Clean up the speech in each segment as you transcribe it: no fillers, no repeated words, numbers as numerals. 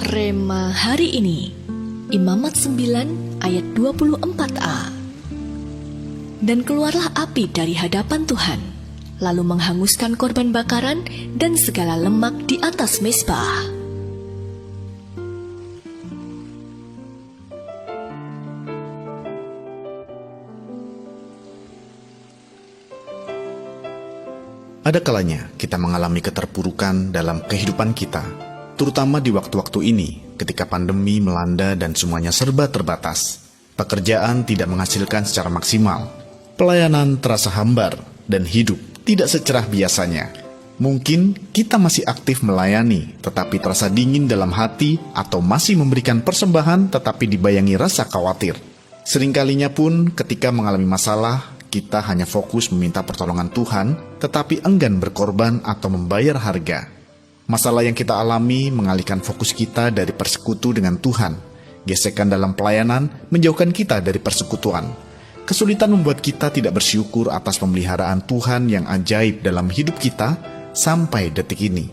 Rema hari ini, Imamat 9 ayat 24a. Dan keluarlah api dari hadapan Tuhan, lalu menghanguskan korban bakaran dan segala lemak di atas mezbah. Ada kalanya kita mengalami keterpurukan dalam kehidupan kita, terutama di waktu-waktu ini ketika pandemi melanda dan semuanya serba terbatas. Pekerjaan tidak menghasilkan secara maksimal, pelayanan terasa hambar, dan hidup tidak secerah biasanya. Mungkin kita masih aktif melayani, tetapi terasa dingin dalam hati, atau masih memberikan persembahan tetapi dibayangi rasa khawatir. Seringkalinya pun ketika mengalami masalah, kita hanya fokus meminta pertolongan Tuhan, tetapi enggan berkorban atau membayar harga. Masalah yang kita alami mengalihkan fokus kita dari persekutu dengan Tuhan. Gesekan dalam pelayanan menjauhkan kita dari persekutuan. Kesulitan membuat kita tidak bersyukur atas pemeliharaan Tuhan yang ajaib dalam hidup kita sampai detik ini.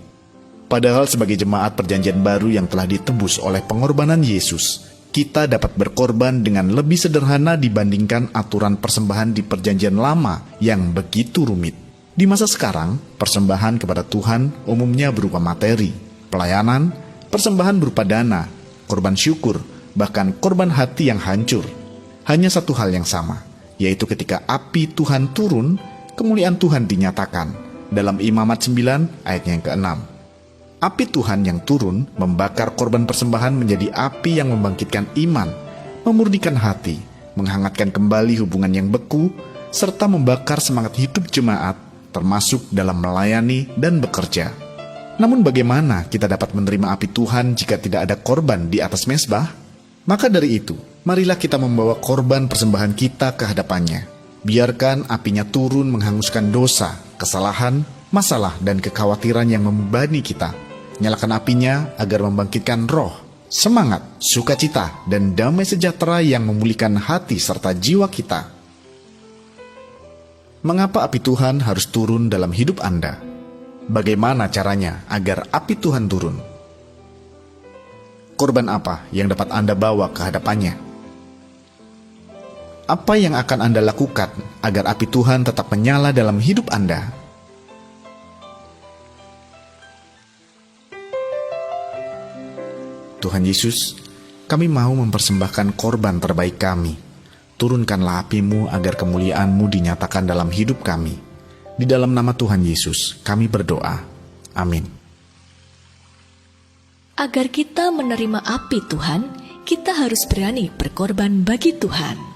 Padahal sebagai jemaat perjanjian baru yang telah ditebus oleh pengorbanan Yesus, kita dapat berkorban dengan lebih sederhana dibandingkan aturan persembahan di perjanjian lama yang begitu rumit. Di masa sekarang, persembahan kepada Tuhan umumnya berupa materi, pelayanan, persembahan berupa dana, korban syukur, bahkan korban hati yang hancur. Hanya satu hal yang sama, yaitu ketika api Tuhan turun, kemuliaan Tuhan dinyatakan dalam Imamat 9 ayatnya yang ke-6. Api Tuhan yang turun membakar korban persembahan menjadi api yang membangkitkan iman, memurnikan hati, menghangatkan kembali hubungan yang beku, serta membakar semangat hidup jemaat, termasuk dalam melayani dan bekerja. Namun bagaimana kita dapat menerima api Tuhan jika tidak ada korban di atas mezbah? Maka dari itu, marilah kita membawa korban persembahan kita ke hadapannya. Biarkan apinya turun menghanguskan dosa, kesalahan, masalah, dan kekhawatiran yang membebani kita. Nyalakan apinya agar membangkitkan roh, semangat, sukacita, dan damai sejahtera yang memulihkan hati serta jiwa kita. Mengapa api Tuhan harus turun dalam hidup Anda? Bagaimana caranya agar api Tuhan turun? Korban apa yang dapat Anda bawa ke hadapannya? Apa yang akan Anda lakukan agar api Tuhan tetap menyala dalam hidup Anda? Tuhan Yesus, kami mau mempersembahkan korban terbaik kami. Turunkanlah api-Mu agar kemuliaan-Mu dinyatakan dalam hidup kami. Di dalam nama Tuhan Yesus, kami berdoa. Amin. Agar kita menerima api Tuhan, kita harus berani berkorban bagi Tuhan.